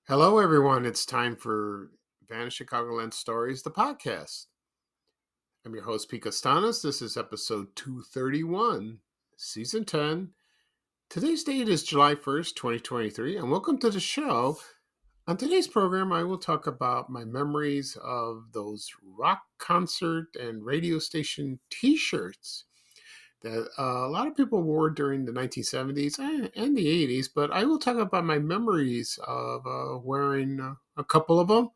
Hello, everyone. It's time for Vanished Chicagoland Stories, the podcast. I'm your host, Pete Costanos. This is episode 231, season 10. Today's date is July 1st, 2023, and welcome to the show. On today's program, I will talk about my memories of those rock concert and radio station t-shirts that a lot of people wore during the 1970s and the 80s, but I will talk about my memories of wearing a couple of them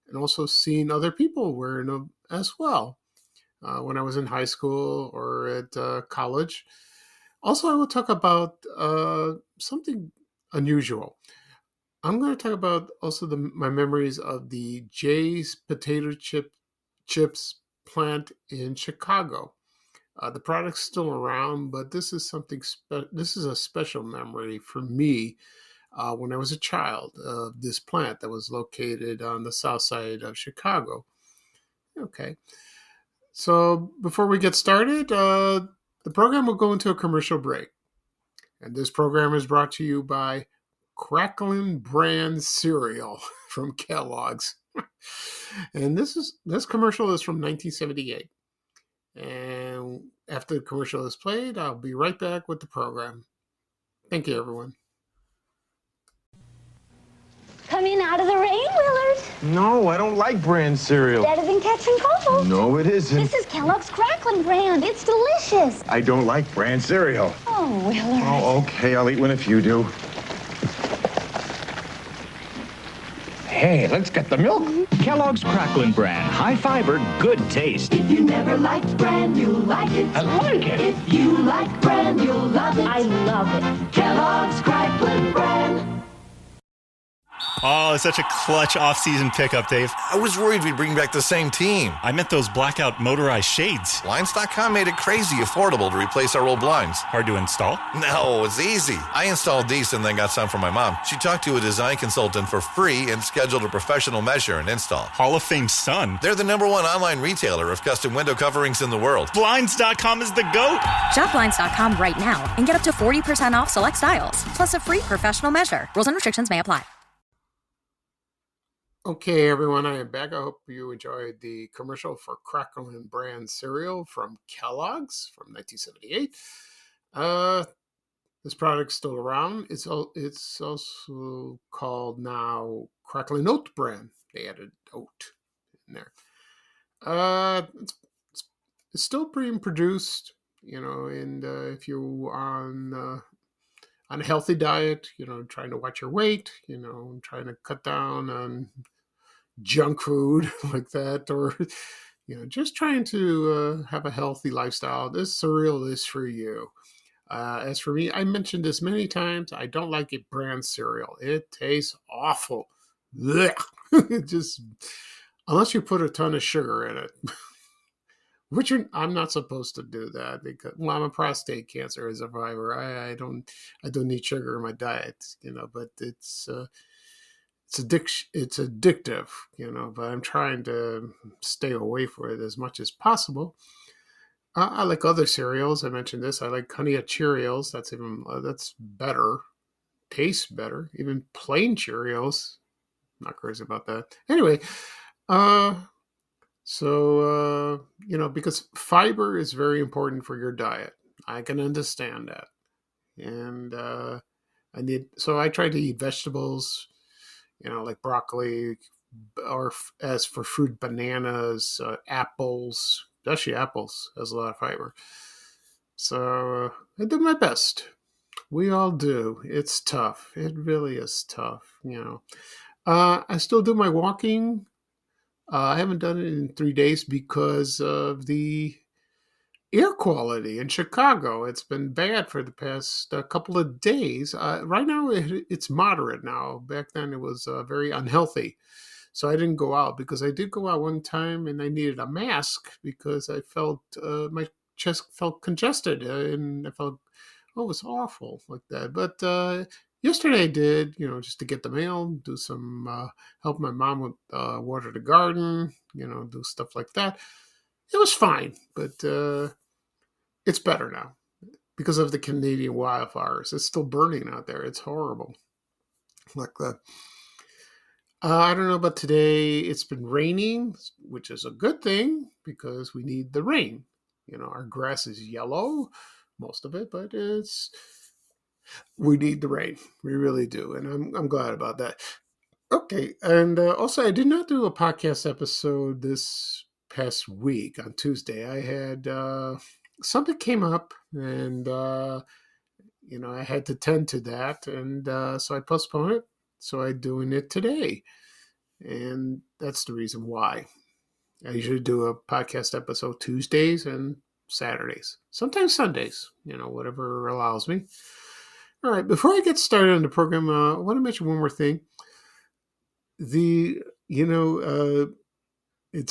and also seeing other people wearing them as well when I was in high school or at college. Also, I will talk about something unusual. I'm going to talk about also my memories of the Jay's potato chips plant in Chicago. The product's still around, but this is this is a special memory for me when I was a child of this plant that was located on the south side of Chicago. Okay, so before we get started, the program will go into a commercial break, and this program is brought to you by Cracklin brand cereal from Kellogg's, and this commercial is from 1978. And after the commercial is played, I'll be right back with the program. Thank you, everyone. Coming out of the rain, Willard. No, I don't like brand cereal. Better than catching cold. No, it isn't. This is Kellogg's Cracklin brand. It's delicious. I don't like brand cereal. Oh, Willard. Oh, okay, I'll eat one if you do. Hey, let's get the milk. Kellogg's Cracklin brand. High fiber, good taste. If you never liked bran, you'll like it. I like it. If you like bran, you'll love it. I love it. Kellogg's Cracklin bran. Oh, it's such a clutch off-season pickup, Dave. I was worried we'd bring back the same team. I meant those blackout motorized shades. Blinds.com made it crazy affordable to replace our old blinds. Hard to install? No, it's easy. I installed these and then got some for my mom. She talked to a design consultant for free and scheduled a professional measure and install. Hall of Fame son. They're the #1 online retailer of custom window coverings in the world. Blinds.com is the GOAT. Shop Blinds.com right now and get up to 40% off select styles, plus a free professional measure. Rules and restrictions may apply. Okay, everyone, I am back. I hope you enjoyed the commercial for Cracklin brand cereal from Kellogg's from 1978. This product's still around. It's also called now Cracklin Oat brand. They added oat in there. It's still being produced, and if you're on a healthy diet, trying to watch your weight, trying to cut down on junk food like that, or just trying to have a healthy lifestyle, this cereal is for you. As for me, I mentioned this many times, I don't like a brand cereal. It tastes awful. It just, unless you put a ton of sugar in it, which I'm not supposed to do that because, well, I'm a prostate cancer survivor. I don't need sugar in my diet, but it's addictive, but I'm trying to stay away from it as much as possible. I like other cereals. I mentioned this. I like Honey Nut Cheerios. That's better. Tastes better. Even plain Cheerios. Not crazy about that. Anyway, because fiber is very important for your diet. I can understand that. And I try to eat vegetables, like broccoli, or as for fruit, bananas, apples, especially apples, has a lot of fiber. So I do my best. We all do. It's tough. It really is tough, I still do my walking. I haven't done it in 3 days because of the air quality in Chicago. It's been bad for the past couple of days. Right now, it's moderate now. Back then, it was very unhealthy. So I didn't go out because I did go out one time and I needed a mask because I felt my chest felt congested and I felt, oh, it was awful like that. But yesterday I did, just to get the mail, do some, help my mom with water the garden, do stuff like that. It was fine, but it's better now because of the Canadian wildfires. It's still burning out there. It's horrible. Like that. I don't know about today. It's been raining, which is a good thing because we need the rain. Our grass is yellow, most of it, but we need the rain. We really do, and I'm glad about that. Okay, and also I did not do a podcast episode this past week on Tuesday. I had something came up, and I had to tend to that, and so I postponed it. So I'm doing it today. And that's the reason why. I usually do a podcast episode Tuesdays and Saturdays. Sometimes Sundays, whatever allows me. All right, before I get started on the program, I want to mention one more thing. It's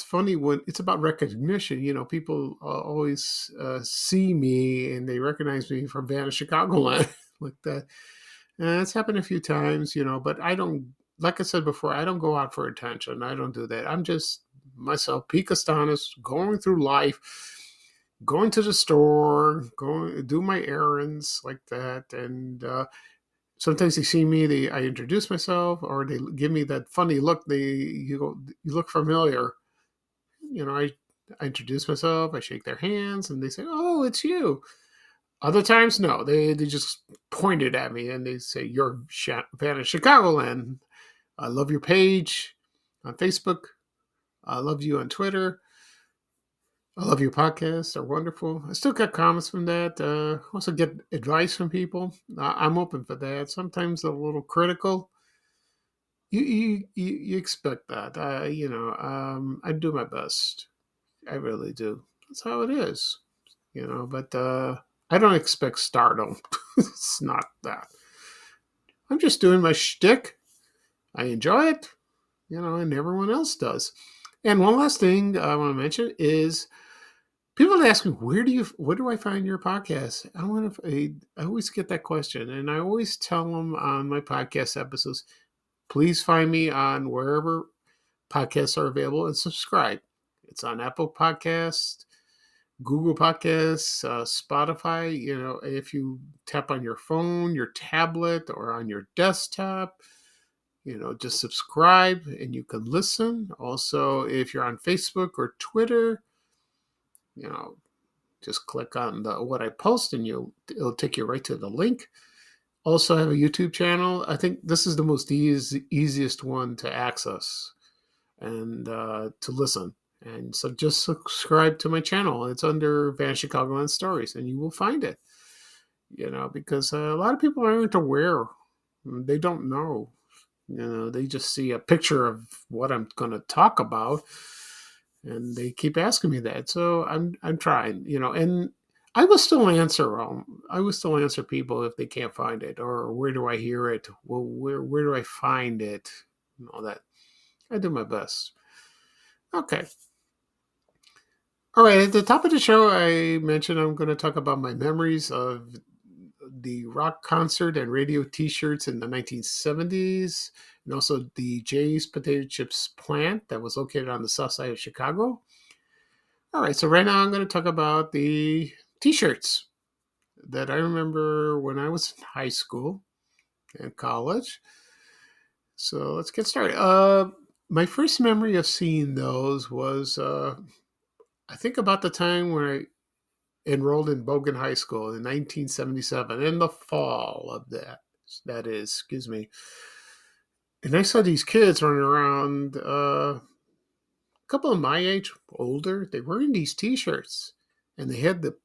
funny when it's about recognition. People always see me and they recognize me from Vanish Chicagoland like that. And it's happened a few times, but I don't, like I said before, I don't go out for attention. I don't do that. I'm just myself, Pete Costanis, going through life, going to the store, going do my errands like that. And sometimes they see me, I introduce myself, or they give me that funny look. You look familiar. I introduce myself, I shake their hands, and they say, "Oh, it's you." Other times, no, they just pointed at me and they say, "You're Vanish Chicagoland. I love your page on Facebook. I love you on Twitter. I love your podcasts. They're wonderful." I still get comments from that. Also get advice from people. I'm open for that. Sometimes a little critical. You expect that. I do my best. I really do. That's how it is. But I don't expect stardom. It's not that. I'm just doing my shtick. I enjoy it, and everyone else does. And one last thing I want to mention is people ask me, where do I find your podcast? I always get that question, and I always tell them on my podcast episodes, please find me on wherever podcasts are available and subscribe. It's on Apple Podcasts, Google Podcasts, Spotify. If you tap on your phone, your tablet, or on your desktop, just subscribe and you can listen. Also, if you're on Facebook or Twitter, just click on what I post and it'll take you right to the link. Also, I have a YouTube channel. I think this is the most easiest one to access and to listen. And so just subscribe to my channel. It's under Vanish Chicagoland Stories, and you will find it. Because a lot of people aren't aware. They don't know. They just see a picture of what I'm going to talk about, and they keep asking me that. So I'm trying, and I will still answer them. I will still answer people if they can't find it, or where do I hear it? Well, where do I find it? And all that. I do my best. Okay. All right, at the top of the show, I mentioned I'm going to talk about my memories of the rock concert and radio T-shirts in the 1970s, and also the Jay's Potato Chips plant that was located on the south side of Chicago. All right, so right now I'm going to talk about the T-shirts that I remember when I was in high school and college. So let's get started. My first memory of seeing those was, I think, about the time when I enrolled in Bogan High School in 1977, in the fall of that is, excuse me. And I saw these kids running around, a couple of my age, older. They were in these T-shirts, and they had the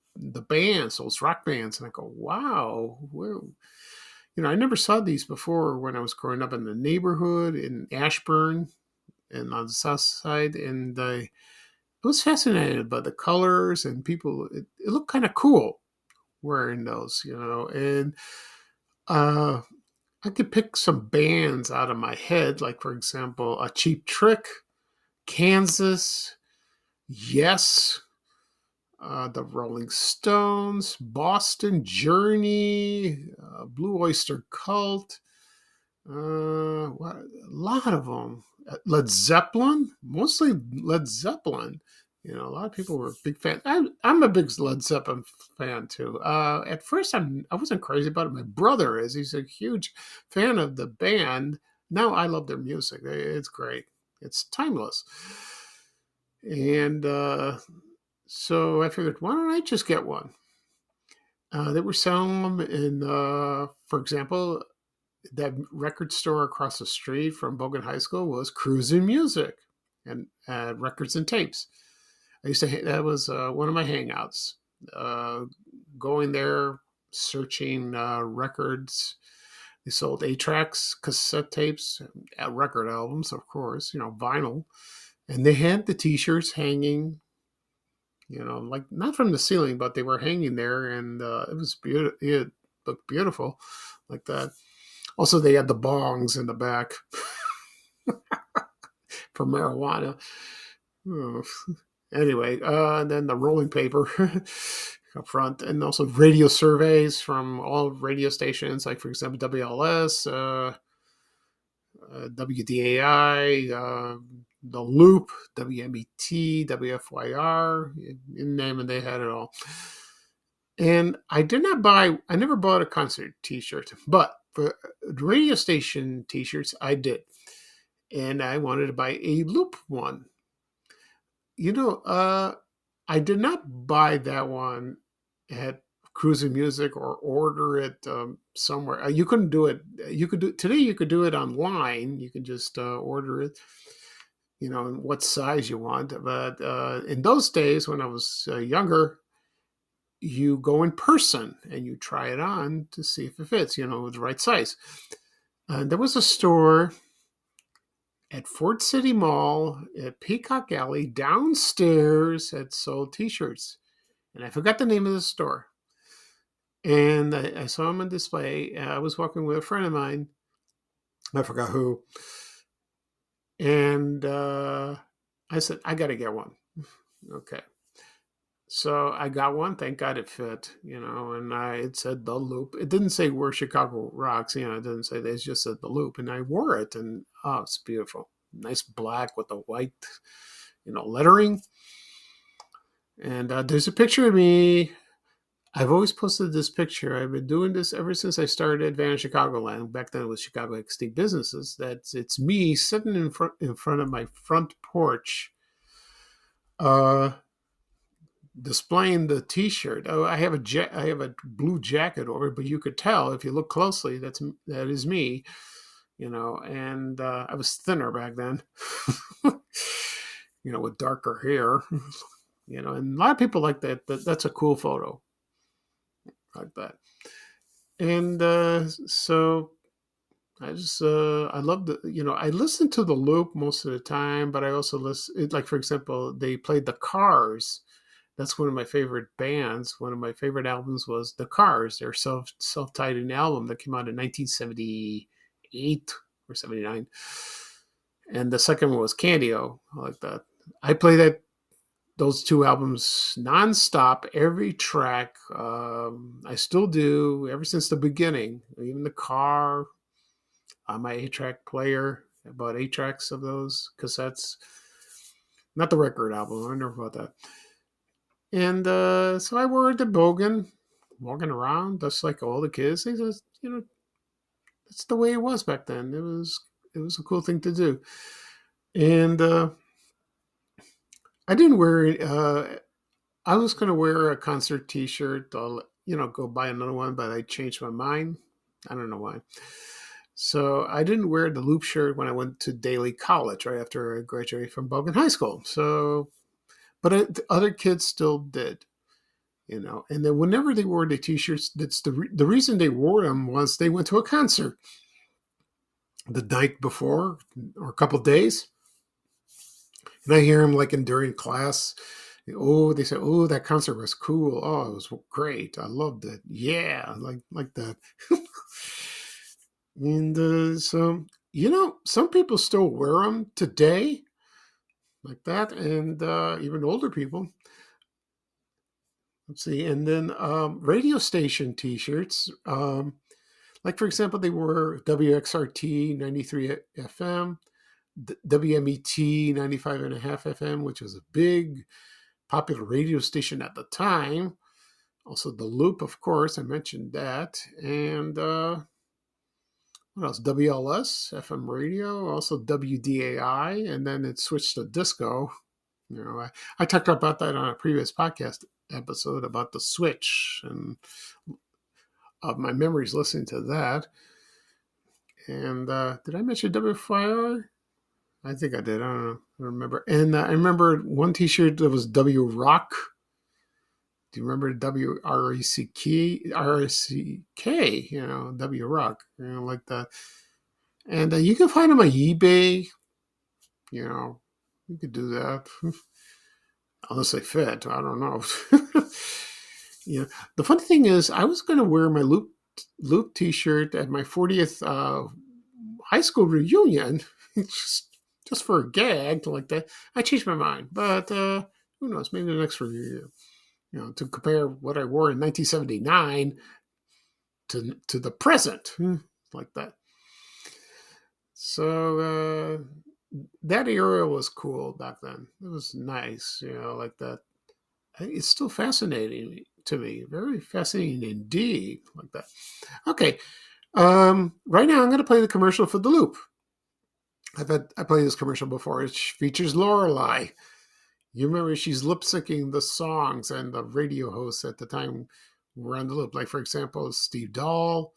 bands, those rock bands, and I go, wow. I never saw these before when I was growing up in the neighborhood in Ashburn and on the south side, and was fascinated by the colors and people. It looked kind of cool wearing those, and uh, I could pick some bands out of my head, like, for example, a Cheap Trick, Kansas, Yes, the Rolling Stones, Boston, Journey, Blue Oyster Cult, a lot of them. Led Zeppelin, mostly Led Zeppelin. A lot of people were big fans. I'm a big Led Zeppelin fan too. At first, I wasn't crazy about it. My brother is. He's a huge fan of the band. Now I love their music. It's great. It's timeless. And so I figured, why don't I just get one? They were selling them in, for example, that record store across the street from Bogan High School was Cruising Music and records and tapes. I used to, that was one of my hangouts, going there, searching records. They sold 8-tracks, cassette tapes, record albums, of course, vinyl. And they had the t-shirts hanging, like not from the ceiling, but they were hanging there, and it was beautiful. It looked beautiful like that. Also, they had the bongs in the back for marijuana. Oh. Anyway, and then the rolling paper up front, and also radio surveys from all radio stations, like, for example, WLS, WDAI, The Loop, WMET, WFYR, you name it, they had it all. And I never bought a concert t-shirt, but for radio station t-shirts, I did. And I wanted to buy a Loop one. I did not buy that one at Cruising Music or order it somewhere. You couldn't do it. Today you could do it online. You can just order it, in what size you want. But in those days, when I was younger, you go in person and you try it on to see if it fits, the right size. There was a store at Ford City Mall at Peacock Alley downstairs that sold t-shirts. And I forgot the name of the store. And I saw them on display. I was walking with a friend of mine. I forgot who. And I said, I got to get one. Okay. So I got one. Thank God it fit, and it said The Loop. It didn't say Where Chicago Rocks, it didn't say that. It just said The Loop. And I wore it, and it's beautiful. Nice black with the white, lettering. And there's a picture of me. I've always posted this picture. I've been doing this ever since I started Vanna Chicagoland. Back then it was Chicago XD Businesses. It's me sitting in front of my front porch, displaying the t-shirt. Oh, I have a blue jacket over it, but you could tell if you look closely that is me, and I was thinner back then, with darker hair, and a lot of people like that. That's a cool photo like that. And so I just I love I listen to The Loop most of the time, but I also listen, like, for example, they played The Cars. That's one of my favorite bands. One of my favorite albums was The Cars, their self-titled album that came out in 1978 or 79. And the second one was Candy-O. I like that. I play those two albums nonstop, every track. I still do, ever since the beginning. Even the car, on my 8-track player. I bought 8 tracks of those cassettes. Not the record album. I never bought that. And so I wore it to Bogan, walking around just like all the kids. They just, that's the way it was back then. It was a cool thing to do. And I didn't wear I was going to wear a concert t-shirt. I'll, go buy another one, but I changed my mind. I don't know why. So I didn't wear the Loop shirt when I went to Daly College right after I graduated from Bogan High School. So, but the other kids still did, And then whenever they wore the t-shirts, that's the reason they wore them was they went to a concert the night before or a couple of days. And I hear them like during class. Oh, they say, "Oh, that concert was cool. Oh, it was great. I loved it. Yeah, like that." And so, some people still wear them today, like that, and even older people. Let's see, and then radio station T-shirts. Like for example, they were WXRT 93 FM, WMET 95.5 FM, which was a big popular radio station at the time. Also the Loop, of course, I mentioned that. And what else? WLS, FM radio, also WDAI, and then it switched to disco. I talked about that on a previous podcast episode about the switch and of my memories listening to that. And did I mention WFIR? I think I did. I don't know. I don't remember. And I remember one T-shirt that was W Rock. Do you remember WRECK? RSCK, W Rock, like that. And you can find them on eBay. You could do that. Unless they fit. I don't know. The funny thing is, I was going to wear my Loop T-shirt at my 40th high school reunion, just for a gag like that. I changed my mind, but who knows? Maybe the next reunion. To compare what I wore in 1979 to the present, like that. So that era was cool back then. It was nice, like that. It's still fascinating to me. Very fascinating indeed, like that. Okay. Right now I'm going to play the commercial for the Loop. I played this commercial before. It features Lorelei. You remember she's lip syncing the songs, and the radio hosts at the time were on the Loop. Like, for example, Steve Dahl,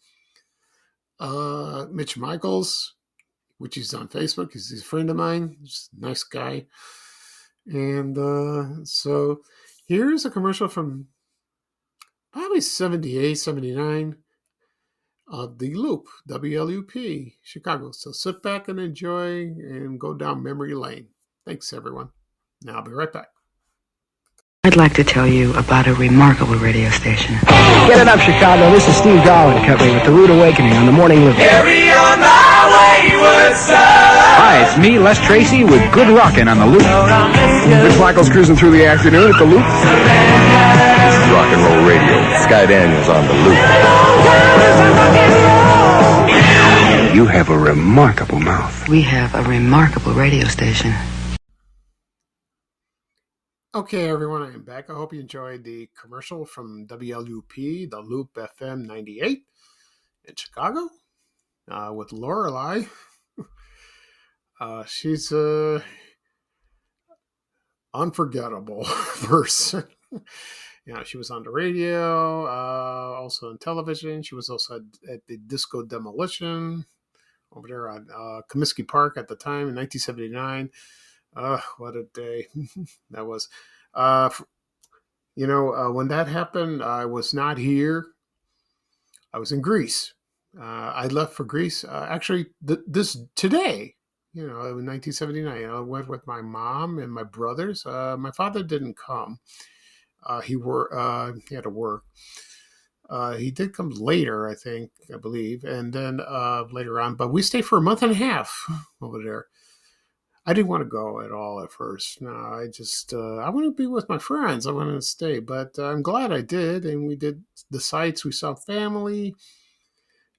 Mitch Michaels, which he's on Facebook. He's a friend of mine. He's a nice guy. And so here's a commercial from probably 78, 79 of the Loop, WLUP, Chicago. So sit back and enjoy and go down memory lane. Thanks, everyone. Now I'll be right back. I'd like to tell you about a remarkable radio station. Get it up, Chicago. This is Steve Darwin Company with the Rude Awakening on the Morning Live. Carry on my wayward son. Hi, it's me, Les Tracy, with Good Rockin' on the Loop. Mitch Michaels cruising through the afternoon at the Loop. This is Rock and Roll Radio. Sky Daniels on the Loop. You have a remarkable mouth. We have a remarkable radio station. Okay, everyone, I am back. I hope you enjoyed the commercial from WLUP, the Loop FM 98 in Chicago, with Lorelei. She's a unforgettable person. She was on the radio, also on television. She was also at the Disco Demolition over there on Comiskey Park at the time in 1979. What a day that was. When that happened, I was not here. I was in Greece. I left for Greece. Actually, this today, in 1979, I went with my mom and my brothers. My father didn't come. He had to work. He did come later, I believe, and then later on. But we stayed for a month and a half over there. I didn't want to go at all at first. No, I just, I want to be with my friends. I wanted to stay, but I'm glad I did. And we did the sites. We saw family.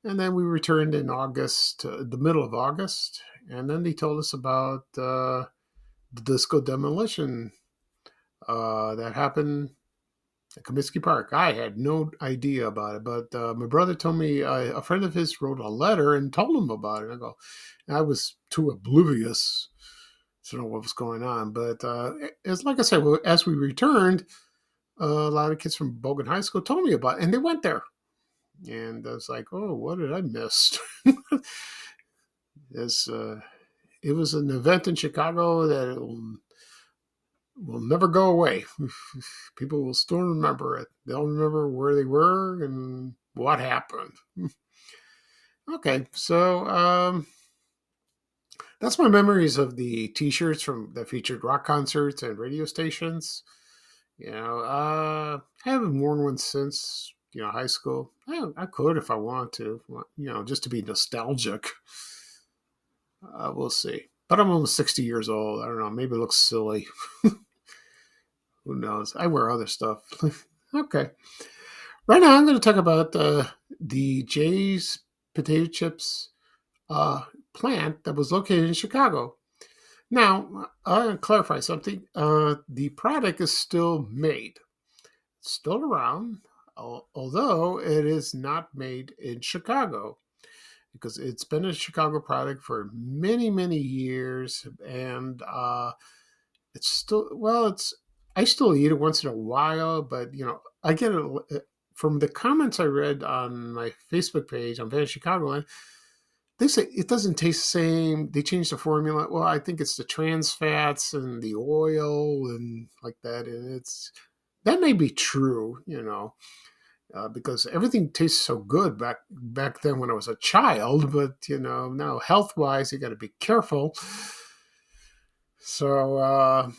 And then we returned in August, the middle of August. And then they told us about the Disco Demolition that happened at Comiskey Park. I had no idea about it, but my brother told me a friend of his wrote a letter and told him about it. I was too oblivious to know what was going on. But as like I said, as we returned, a lot of kids from Bogan High School told me about it, and they went there. And I was like, oh, what did I miss? It was an event in Chicago that will never go away. People will still remember it. They'll remember where they were and what happened. Okay, so That's my memories of the T-shirts that featured rock concerts and radio stations. I haven't worn one since high school. I could if I want to, just to be nostalgic. We'll see. But I'm almost 60 years old. I don't know. Maybe it looks silly. Who knows? I wear other stuff. Okay. Right now, I'm going to talk about the Jay's potato chips plant that was located in Chicago. Now, I'll clarify something. The product is still made. It's still around, although it is not made in Chicago, because it's been a Chicago product for many, many years, and it's still, I still eat it once in a while, but, I get it from the comments I read on my Facebook page on Van Chicagoland. They say it doesn't taste the same. They changed the formula. Well, I think it's the trans fats and the oil and like that. And that may be true, because everything tastes so good back then when I was a child. But, now health-wise, you got to be careful. So,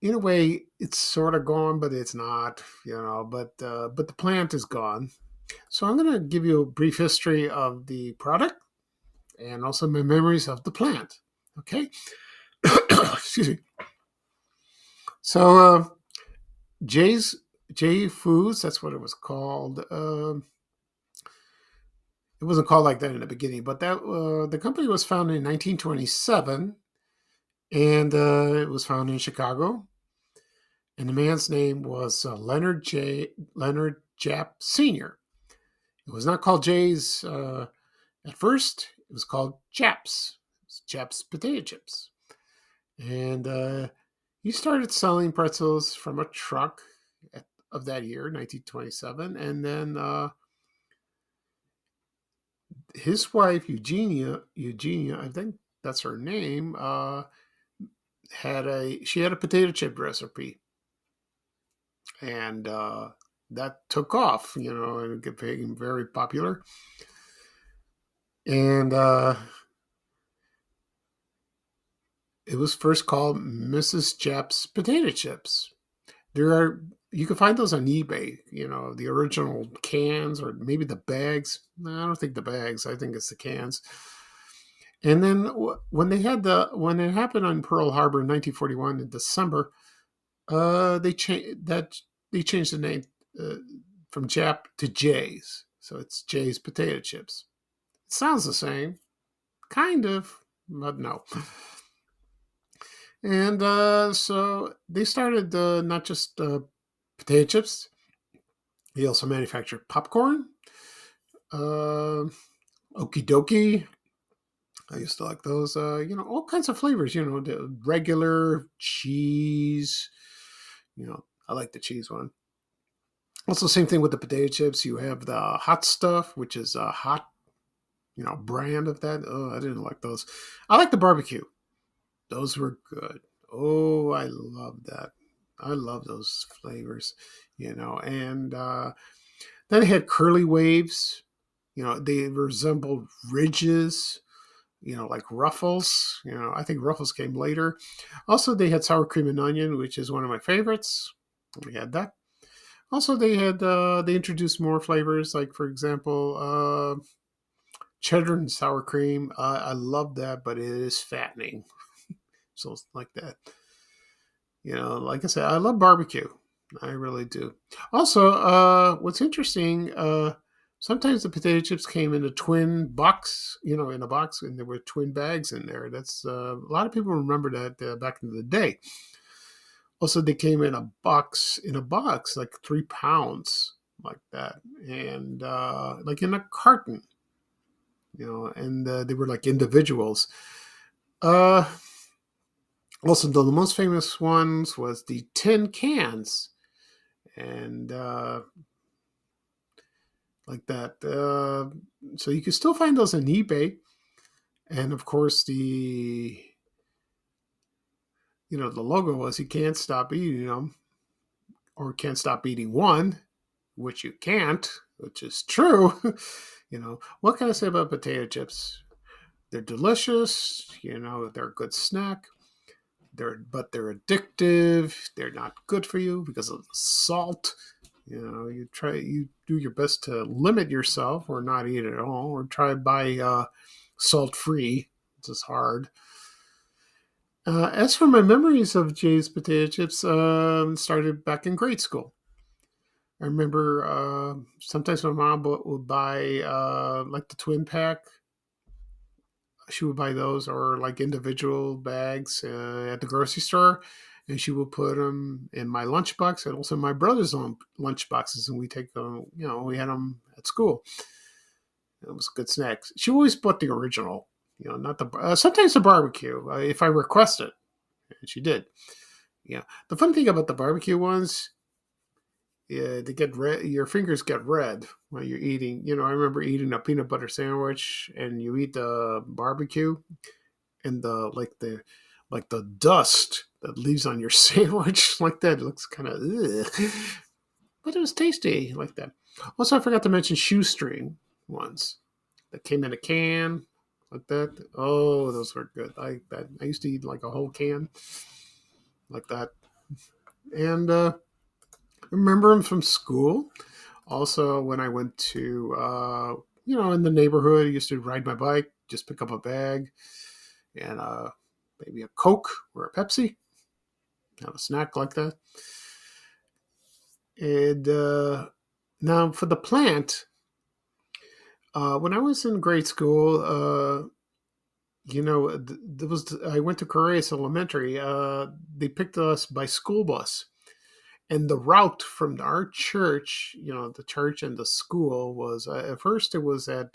in a way, it's sort of gone, but it's not, but the plant is gone. So I'm going to give you a brief history of the product and also my memories of the plant. Okay. Excuse me. So, J Foods, that's what it was called. It wasn't called like that in the beginning, but the company was founded in 1927, and it was founded in Chicago. And the man's name was Leonard Japp Sr. It was not called Jay's at first. It was called Japp's. It was Japp's potato chips. And he started selling pretzels from a truck of that year, 1927. And then his wife, Eugenia, I think that's her name, had a potato chip recipe. And that took off, and it became very popular. And it was first called Mrs. Japp's Potato Chips. You can find those on eBay, the original cans or maybe the bags. No, I don't think the bags. I think it's the cans. And then when it happened on Pearl Harbor in 1941 in December, they changed the name from Japp to Jay's. So it's Jay's Potato Chips. It sounds the same, kind of, but no. And so they started not just potato chips. They also manufactured popcorn, Okie Dokie. I used to like those, all kinds of flavors, the regular cheese, I like the cheese one. Also, same thing with the potato chips. You have the hot stuff, which is a hot, brand of that. Oh, I didn't like those. I like the barbecue. Those were good. Oh, I love that. I love those flavors, And then they had curly waves. They resembled ridges, like Ruffles. I think Ruffles came later. Also, they had sour cream and onion, which is one of my favorites. We had that. Also, they introduced more flavors, like, for example, cheddar and sour cream. I love that, but it is fattening. So it's like that. Like I said, I love barbecue. I really do. Also, what's interesting, sometimes the potato chips came in a twin box, in a box, and there were twin bags in there. That's a lot of people remember that back in the day. Also, they came in a box, like 3 pounds, like that, and like in a carton, and they were like individuals. Also, the most famous ones was the tin cans, and like that. So you can still find those on eBay, and of course the logo was "You can't stop eating them," or "Can't stop eating one," which you can't, which is true. What can I say about potato chips? They're delicious. They're a good snack. But they're addictive. They're not good for you because of the salt. You do your best to limit yourself or not eat it at all, or try to buy salt-free. It's just hard. As for my memories of Jay's potato chips, started back in grade school. I remember sometimes my mom would buy like the twin pack. She would buy those, or like individual bags at the grocery store, and she would put them in my lunchbox and also my brother's own lunchboxes, and we take them. We had them at school. It was a good snack. She always bought the original, not the sometimes the barbecue if I request it, and she did. The fun thing about the barbecue ones, they get red. Your fingers get red while you're eating. I remember eating a peanut butter sandwich, and you eat the barbecue, and the dust that leaves on your sandwich like that. It looks kind of, but it was tasty like that. Also, I forgot to mention shoestring ones that came in a can like that. Oh, those were good. I used to eat like a whole can like that, and remember them from school. Also, when I went to, in the neighborhood, I used to ride my bike, just pick up a bag and maybe a Coke or a Pepsi, have a snack like that. And now for the plant, when I was in grade school, I went to Corrales Elementary. They picked us by school bus. And the route from our church, the church and the school was at first it was at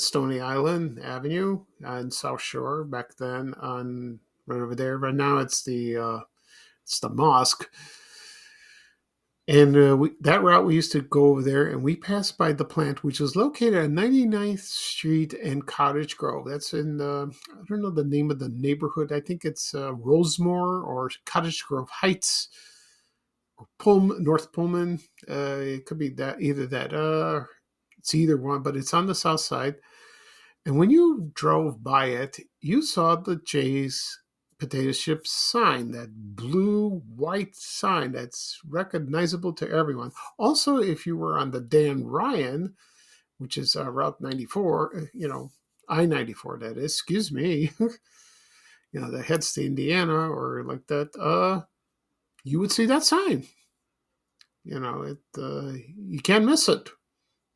Stony Island Avenue in South Shore back then, on right over there. But now it's the mosque. And that route, we used to go over there, and we passed by the plant, which was located at 99th Street and Cottage Grove. That's in, I don't know the name of the neighborhood. I think it's Rosemore or Cottage Grove Heights or North Pullman. It could be that, either that. It's either one, but it's on the south side. And when you drove by it, you saw the Jay's Potato Chips sign, that blue-white sign that's recognizable to everyone. Also, if you were on the Dan Ryan, which is Route 94, I-94, that is, excuse me, that heads to Indiana or like that, you would see that sign. You can't miss it.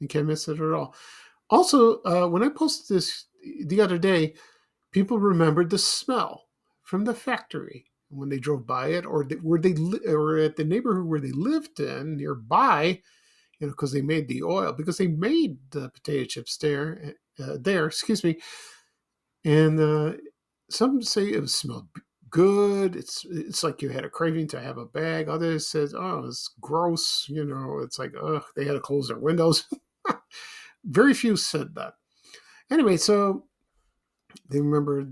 You can't miss it at all. Also, when I posted this the other day, people remembered the smell from the factory when they drove by it, or or at the neighborhood where they lived in nearby, because they made the oil, because they made the potato chips there, excuse me. And some say it smelled good. It's like you had a craving to have a bag. Others said, oh, it's gross. It's like, they had to close their windows. Very few said that. Anyway, so they remember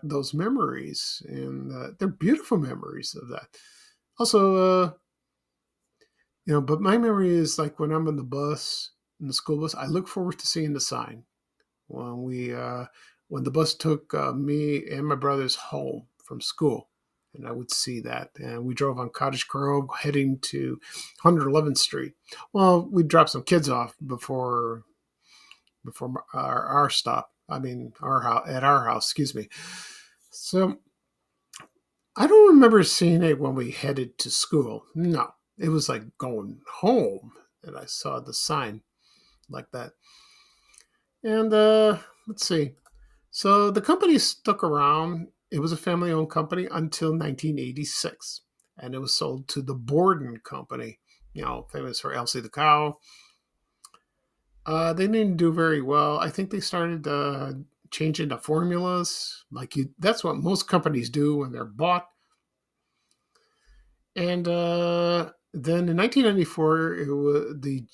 those memories, and they're beautiful memories of that. Also, but my memory is like when I'm on the bus, in the school bus, I look forward to seeing the sign when the bus took me and my brothers home from school, and I would see that. And we drove on Cottage Grove heading to 111th Street. Well, we dropped some kids off before our stop. I mean, at our house, excuse me. So I don't remember seeing it when we headed to school. No, it was like going home that I saw the sign like that. And let's see. So the company stuck around. It was a family-owned company until 1986. And it was sold to the Borden Company, famous for Elsie the Cow. They didn't do very well. I think they started changing the formulas. That's what most companies do when they're bought. And then in 1994, it was the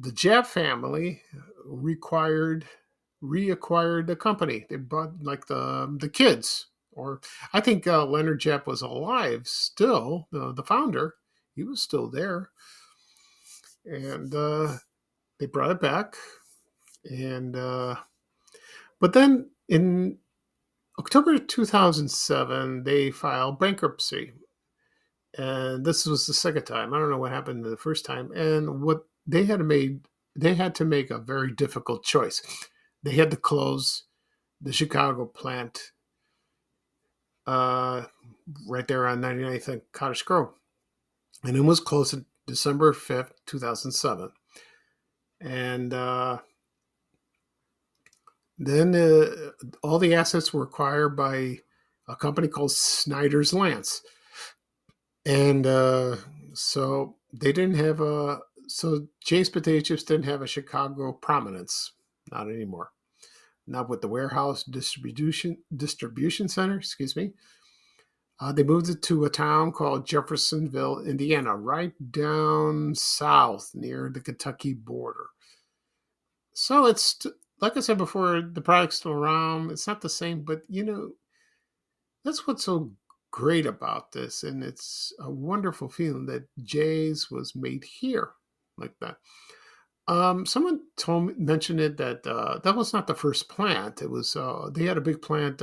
Japp family reacquired the company. They bought like the kids, or I think Leonard Japp was alive still, the founder. He was still there. And they brought it back, And but then in October 2007, they filed bankruptcy. And this was the second time. I don't know what happened the first time. And what they had to make a very difficult choice. They had to close the Chicago plant right there on 99th and Cottage Grove. And it was closed on December 5th, 2007. And then all the assets were acquired by a company called Snyder's Lance. And so they didn't have so James Potato Chips didn't have a Chicago prominence. Not anymore. Not with the warehouse distribution center, they moved it to a town called Jeffersonville, Indiana, right down south near the Kentucky border. So it's, like I said before, the product's still around. It's not the same, but that's what's so great about this. And it's a wonderful feeling that Jay's was made here like that. Someone mentioned it that that was not the first plant. It was they had a big plant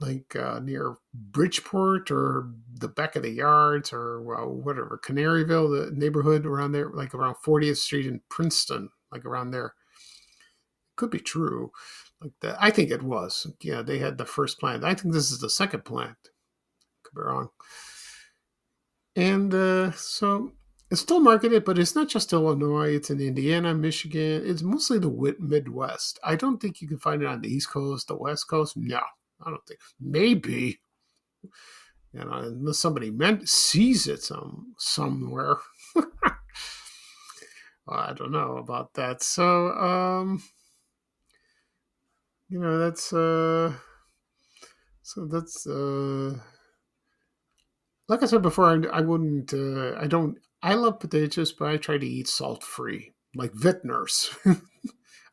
near Bridgeport or the back of the yards or whatever, Canaryville, the neighborhood around there, like around 40th Street in Princeton, like around there. Could be true, like that. I think it was. Yeah, they had the first plant. I think this is the second plant. Could be wrong. And so it's still marketed, but it's not just Illinois. It's in Indiana, Michigan. It's mostly the Midwest. I don't think you can find it on the East Coast, the West Coast. No, I don't think. Maybe, unless somebody sees it somewhere. I don't know about that. So, that's like I said before, I love potato chips, but I try to eat salt-free, like Vittner's,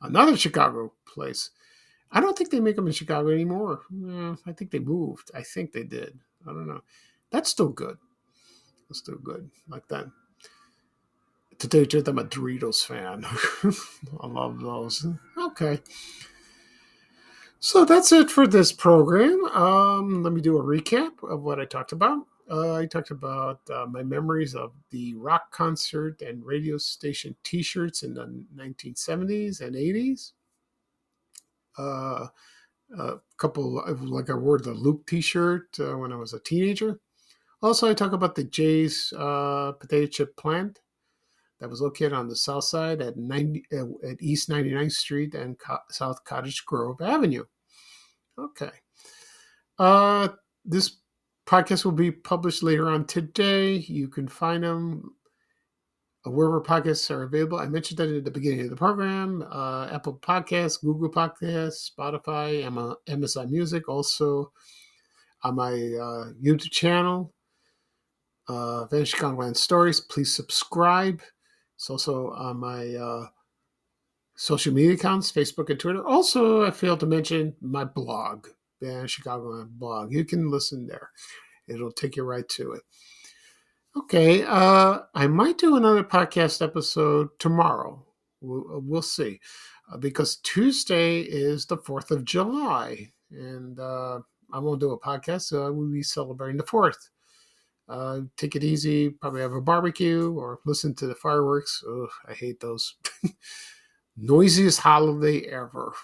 another Chicago place. I don't think they make them in Chicago anymore. I think they moved. I think they did. I don't know. That's still good. That's still good, like that. Potato chips, I'm a Doritos fan. I love those. Okay. So that's it for this program. Let me do a recap of what I talked about. I talked about my memories of the rock concert and radio station T-shirts in the 1970s and 80s. A couple, like I wore the Loop T-shirt when I was a teenager. Also, I talk about the Jay's potato chip plant that was located on the south side at East 99th Street and South Cottage Grove Avenue. Okay. This podcast will be published later on today. You can find them wherever podcasts are available. I mentioned that at the beginning of the program. Apple Podcasts, Google Podcasts, Spotify, Amazon Music. Also on my YouTube channel, Vanished Chicagoland Stories. Please subscribe. It's also on my social media accounts, Facebook and Twitter. Also, I failed to mention my blog, Vanished Chicagoland blog. You can listen there. It'll take you right to it. Okay, I might do another podcast episode tomorrow. We'll see. Because Tuesday is the 4th of July. And I won't do a podcast, so I will be celebrating the 4th. Take it easy, probably have a barbecue or listen to the fireworks. Oh, I hate those. Noisiest holiday ever.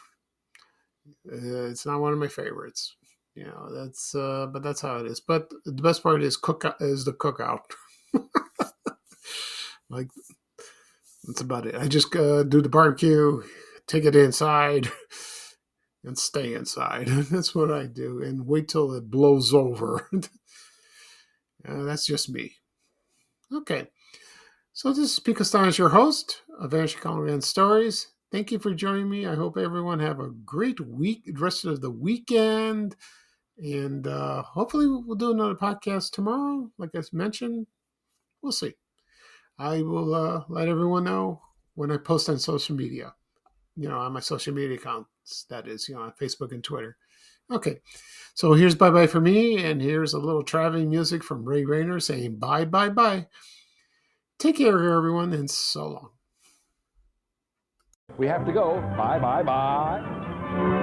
It's not one of my favorites. But that's how it is. But the best part is the cookout. Like, that's about it. I just do the barbecue, take it inside, and stay inside. That's what I do, and wait till it blows over. That's just me. Okay. So this is Pete Costanis, your host of Vanished Chicagoland Stories. Thank you for joining me. I hope everyone have a great week, the rest of the weekend. And hopefully we'll do another podcast tomorrow. Like I mentioned, we'll see. I will let everyone know when I post on social media. On my social media accounts, that is, on Facebook and Twitter. Okay, so here's bye-bye for me, and here's a little traveling music from Ray Rayner saying bye, bye, bye. Take care, everyone, and so long. We have to go. Bye, bye, bye.